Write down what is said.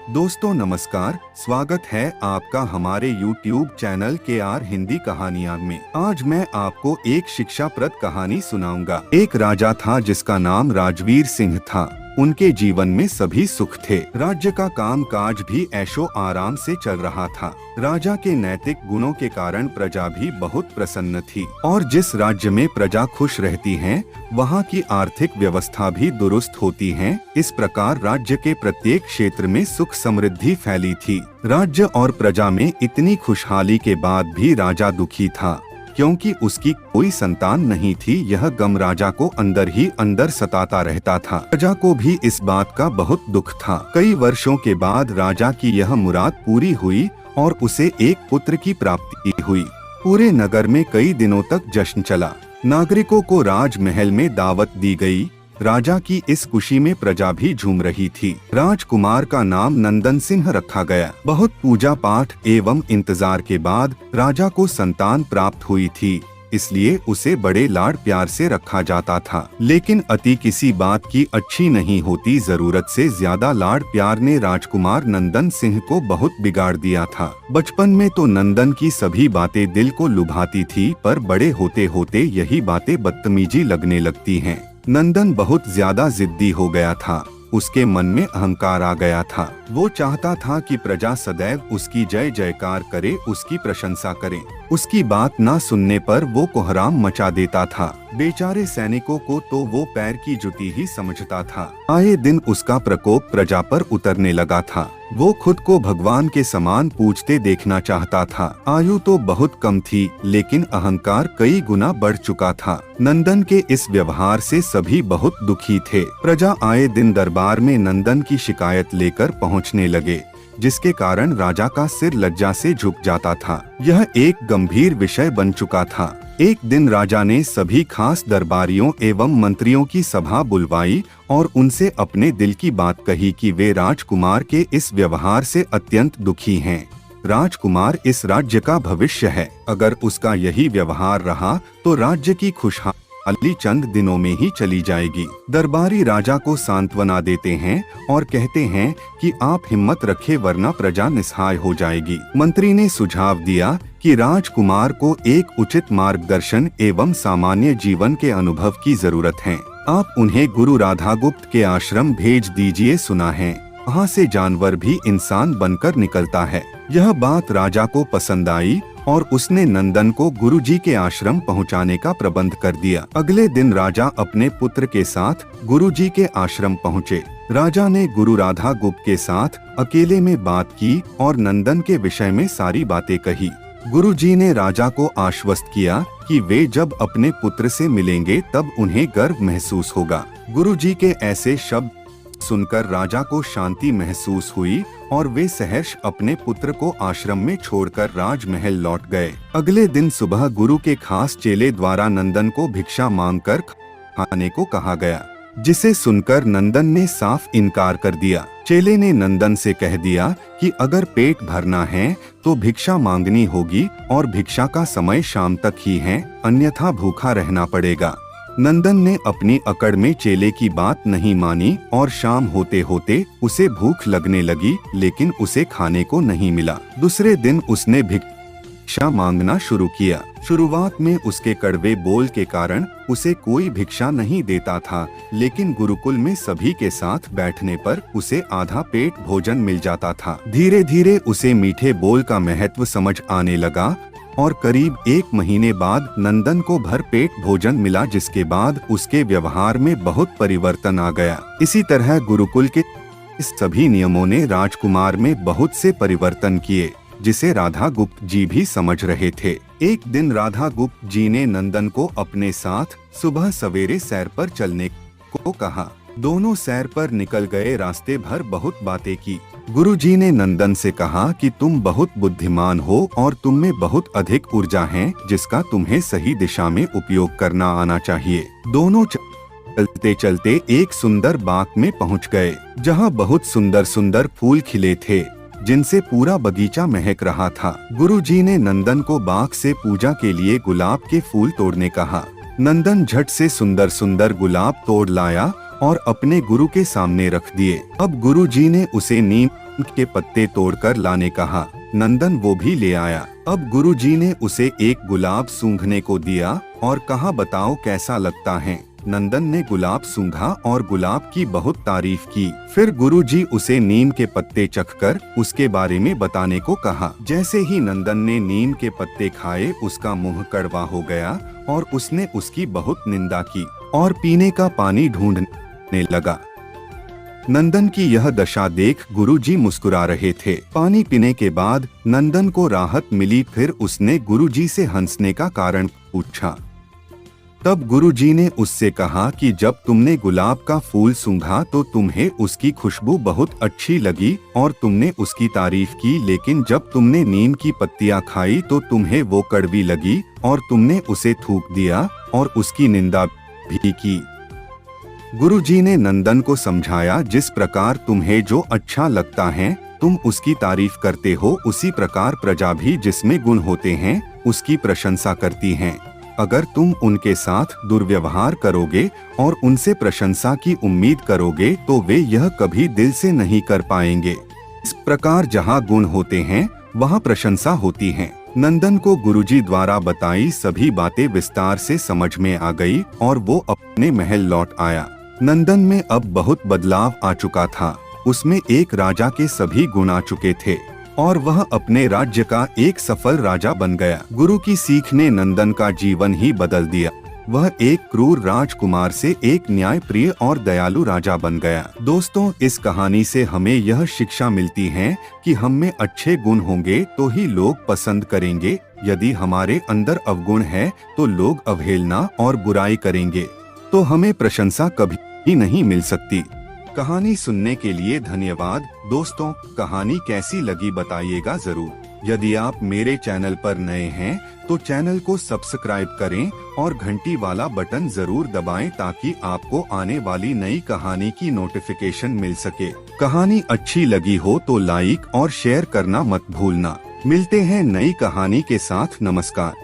दोस्तों नमस्कार, स्वागत है आपका हमारे YouTube चैनल KR हिंदी कहानियां में। आज मैं आपको एक शिक्षाप्रद कहानी सुनाऊंगा। एक राजा था जिसका नाम राजवीर सिंह था। उनके जीवन में सभी सुख थे। राज्य का काम काज भी ऐशो आराम से चल रहा था। राजा के नैतिक गुणों के कारण प्रजा भी बहुत प्रसन्न थी और जिस राज्य में प्रजा खुश रहती है वहाँ की आर्थिक व्यवस्था भी दुरुस्त होती है। इस प्रकार राज्य के प्रत्येक क्षेत्र में सुख समृद्धि फैली थी। राज्य और प्रजा में इतनी खुशहाली के बाद भी राजा दुखी था क्योंकि उसकी कोई संतान नहीं थी। यह गम राजा को अंदर ही अंदर सताता रहता था। प्रजा को भी इस बात का बहुत दुख था। कई वर्षों के बाद राजा की यह मुराद पूरी हुई और उसे एक पुत्र की प्राप्ति हुई। पूरे नगर में कई दिनों तक जश्न चला। नागरिकों को राजमहल में दावत दी गई। राजा की इस खुशी में प्रजा भी झूम रही थी। राजकुमार का नाम नंदन सिंह रखा गया। बहुत पूजा पाठ एवं इंतजार के बाद राजा को संतान प्राप्त हुई थी, इसलिए उसे बड़े लाड प्यार से रखा जाता था। लेकिन अति किसी बात की अच्छी नहीं होती। जरूरत से ज्यादा लाड प्यार ने राजकुमार नंदन सिंह को बहुत बिगाड़ दिया था। बचपन में तो नंदन की सभी बातें दिल को लुभाती थी, पर बड़े होते होते यही बातें बदतमीजी लगने लगती हैं। नंदन बहुत ज्यादा जिद्दी हो गया था। उसके मन में अहंकार आ गया था। वो चाहता था कि प्रजा सदैव उसकी जय जयकार करे, उसकी प्रशंसा करे। उसकी बात ना सुनने पर वो कोहराम मचा देता था। बेचारे सैनिकों को तो वो पैर की जुती ही समझता था। आए दिन उसका प्रकोप प्रजा पर उतरने लगा था। वो खुद को भगवान के समान पूजते देखना चाहता था। आयु तो बहुत कम थी, लेकिन अहंकार कई गुना बढ़ चुका था। नंदन के इस व्यवहार से सभी बहुत दुखी थे। प्रजा आए दिन दरबार में नंदन की शिकायत लेकर पहुंचने लगे, जिसके कारण राजा का सिर लज्जा से झुक जाता था। यह एक गंभीर विषय बन चुका था। एक दिन राजा ने सभी खास दरबारियों एवं मंत्रियों की सभा बुलवाई और उनसे अपने दिल की बात कही कि वे राजकुमार के इस व्यवहार से अत्यंत दुखी हैं। राजकुमार इस राज्य का भविष्य है। अगर उसका यही व्यवहार रहा तो राज्य की खुशहाली चंद दिनों में ही चली जाएगी। दरबारी राजा को सांत्वना देते हैं और कहते हैं कि आप हिम्मत रखें वरना प्रजा निस्सहाय हो जाएगी। मंत्री ने सुझाव दिया कि राजकुमार को एक उचित मार्गदर्शन एवं सामान्य जीवन के अनुभव की जरूरत है। आप उन्हें गुरु राधागुप्त के आश्रम भेज दीजिए। सुना है वहाँ से जानवर भी इंसान बनकर निकलता है। यह बात राजा को पसंद आई और उसने नंदन को गुरुजी के आश्रम पहुंचाने का प्रबंध कर दिया। अगले दिन राजा अपने पुत्र के साथ गुरुजी के आश्रम पहुंचे। राजा ने गुरु राधा गुप्त के साथ अकेले में बात की और नंदन के विषय में सारी बातें कही। गुरुजी ने राजा को आश्वस्त किया कि वे जब अपने पुत्र से मिलेंगे तब उन्हें गर्व महसूस होगा। गुरुजी के ऐसे शब्द सुनकर राजा को शांति महसूस हुई और वे सहर्ष अपने पुत्र को आश्रम में छोड़कर राजमहल लौट गए। अगले दिन सुबह गुरु के खास चेले द्वारा नंदन को भिक्षा मांगकर खाने को कहा गया, जिसे सुनकर नंदन ने साफ इनकार कर दिया। चेले ने नंदन से कह दिया कि अगर पेट भरना है तो भिक्षा मांगनी होगी और भिक्षा का समय शाम तक ही है, अन्यथा भूखा रहना पड़ेगा। नंदन ने अपनी अकड़ में चेले की बात नहीं मानी और शाम होते होते उसे भूख लगने लगी, लेकिन उसे खाने को नहीं मिला। दूसरे दिन उसने भिक्षा मांगना शुरू किया। शुरुआत में उसके कड़वे बोल के कारण उसे कोई भिक्षा नहीं देता था, लेकिन गुरुकुल में सभी के साथ बैठने पर उसे आधा पेट भोजन मिल जाता था। धीरे धीरे उसे मीठे बोल का महत्व समझ आने लगा और करीब 1 महीने बाद नंदन को भर पेट भोजन मिला, जिसके बाद उसके व्यवहार में बहुत परिवर्तन आ गया। इसी तरह गुरुकुल के इस सभी नियमों ने राजकुमार में बहुत से परिवर्तन किए, जिसे राधा गुप्त जी भी समझ रहे थे। एक दिन राधा गुप्त जी ने नंदन को अपने साथ सुबह सवेरे सैर पर चलने को कहा। दोनों सैर पर निकल गए। रास्ते भर बहुत बातें की। गुरुजी ने नंदन से कहा कि तुम बहुत बुद्धिमान हो और तुम में बहुत अधिक ऊर्जा है, जिसका तुम्हें सही दिशा में उपयोग करना आना चाहिए। दोनों चलते चलते एक सुंदर बाग में पहुंच गए, जहां बहुत सुंदर सुंदर फूल खिले थे, जिनसे पूरा बगीचा महक रहा था। गुरुजी ने नंदन को बाग से पूजा के लिए गुलाब के फूल तोड़ने कहा। नंदन झट से सुंदर सुंदर गुलाब तोड़ लाया और अपने गुरु के सामने रख दिए। अब गुरुजी ने उसे नीम के पत्ते तोड़कर लाने कहा। नंदन वो भी ले आया। अब गुरुजी ने उसे एक गुलाब सूंघने को दिया और कहा, बताओ कैसा लगता है। नंदन ने गुलाब सूंघा और गुलाब की बहुत तारीफ की। फिर गुरुजी उसे नीम के पत्ते चखकर उसके बारे में बताने को कहा। जैसे ही नंदन ने नीम के पत्ते खाए उसका मुंह कड़वा हो गया और उसने उसकी बहुत निंदा की और पीने का पानी ढूंढने लगा। नंदन की यह दशा देख गुरुजी मुस्कुरा रहे थे। पानी पीने के बाद नंदन को राहत मिली। फिर उसने गुरुजी से हंसने का कारण पूछा। तब गुरुजी ने उससे कहा कि जब तुमने गुलाब का फूल सूंघा तो तुम्हें उसकी खुशबू बहुत अच्छी लगी और तुमने उसकी तारीफ की, लेकिन जब तुमने नीम की पत्तियां खाई तो तुम्हें वो कड़वी लगी और तुमने उसे थूक दिया और उसकी निंदा भी की। गुरुजी ने नंदन को समझाया, जिस प्रकार तुम्हें जो अच्छा लगता है तुम उसकी तारीफ करते हो, उसी प्रकार प्रजा भी जिसमें गुण होते हैं उसकी प्रशंसा करती है। अगर तुम उनके साथ दुर्व्यवहार करोगे और उनसे प्रशंसा की उम्मीद करोगे तो वे यह कभी दिल से नहीं कर पाएंगे। इस प्रकार जहाँ गुण होते हैं वहाँ प्रशंसा होती है। नंदन को गुरुजी द्वारा बताई सभी बातें विस्तार से समझ में आ गई और वो अपने महल लौट आया। नंदन में अब बहुत बदलाव आ चुका था। उसमें एक राजा के सभी गुण आ चुके थे और वह अपने राज्य का एक सफल राजा बन गया। गुरु की सीख ने नंदन का जीवन ही बदल दिया। वह एक क्रूर राजकुमार से एक न्यायप्रिय और दयालु राजा बन गया। दोस्तों, इस कहानी से हमें यह शिक्षा मिलती है कि हम में अच्छे गुण होंगे तो ही लोग पसंद करेंगे। यदि हमारे अंदर अवगुण है तो लोग अवहेलना और बुराई करेंगे, तो हमें प्रशंसा कभी नहीं मिल सकती। कहानी सुनने के लिए धन्यवाद। दोस्तों, कहानी कैसी लगी बताइएगा जरूर। यदि आप मेरे चैनल पर नए हैं तो चैनल को सब्सक्राइब करें और घंटी वाला बटन जरूर दबाएं ताकि आपको आने वाली नई कहानी की नोटिफिकेशन मिल सके। कहानी अच्छी लगी हो तो लाइक और शेयर करना मत भूलना। मिलते हैं नई कहानी के साथ। नमस्कार।